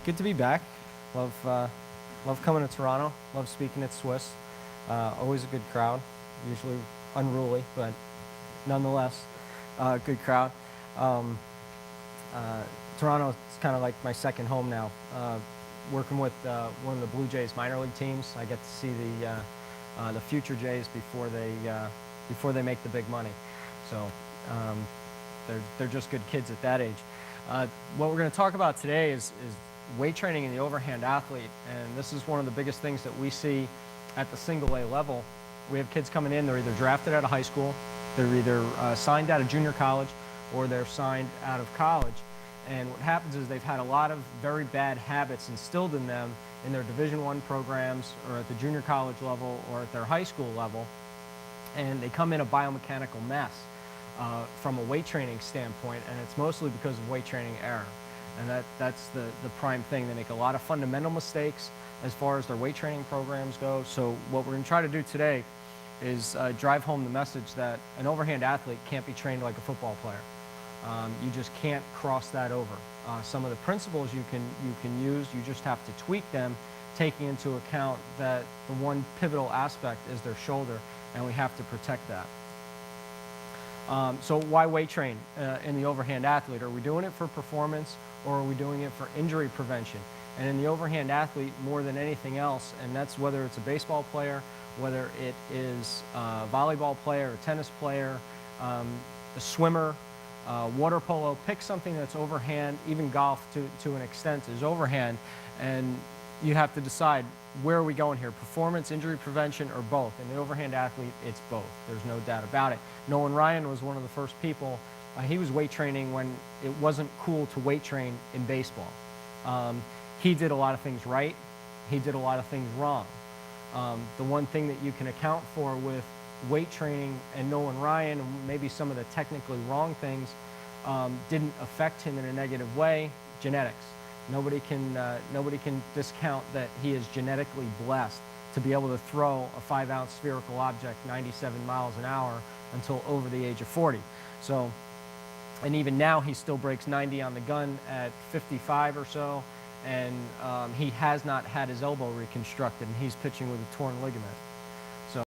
Good to be back. Love coming to Toronto. Love speaking at Swiss. Always a good crowd. Usually unruly, but nonetheless, good crowd. Um, Toronto is kind of like my second home now. Working with one of the Blue Jays minor league teams, I get to see the future Jays before they make the big money. So they're just good kids at that age. What we're going to talk about today is weight training in the overhand athlete, and this is one of the biggest things that we see at the single A level. We have kids coming in, they're either drafted out of high school, they're either signed out of junior college, or they're signed out of college. And what happens is they've had a lot of very bad habits instilled in them in their Division I programs, or at the junior college level, or at their high school level, and they come in a biomechanical mess from a weight training standpoint, and it's mostly because of weight training error. And that's the prime thing. They make a lot of fundamental mistakes as far as their weight training programs go. So what we're going to try to do today is drive home the message that an overhand athlete can't be trained like a football player. You just can't cross that over. Some of the principles you can use, you just have to tweak them, taking into account that the one pivotal aspect is their shoulder, and we have to protect that. So why weight train in the overhand athlete? Are we doing it for performance, or are we doing it for injury prevention? And in the overhand athlete, more than anything else, and that's whether it's a baseball player, whether it is a volleyball player, a tennis player, a swimmer, water polo, pick something that's overhand. Even golf to an extent is overhand, and you have to decide, where are we going here? Performance, injury prevention, or both? In the overhand athlete, it's both. There's no doubt about it. Nolan Ryan was one of the first people. He was weight training when it wasn't cool to weight train in baseball. He did a lot of things right. He did a lot of things wrong. The one thing that you can account for with weight training and Nolan Ryan, and maybe some of the technically wrong things, didn't affect him in a negative way: genetics. Nobody can discount that he is genetically blessed to be able to throw a 5-ounce spherical object 97 miles an hour until over the age of 40. So, and even now he still breaks 90 on the gun at 55 or so, and he has not had his elbow reconstructed, and he's pitching with a torn ligament.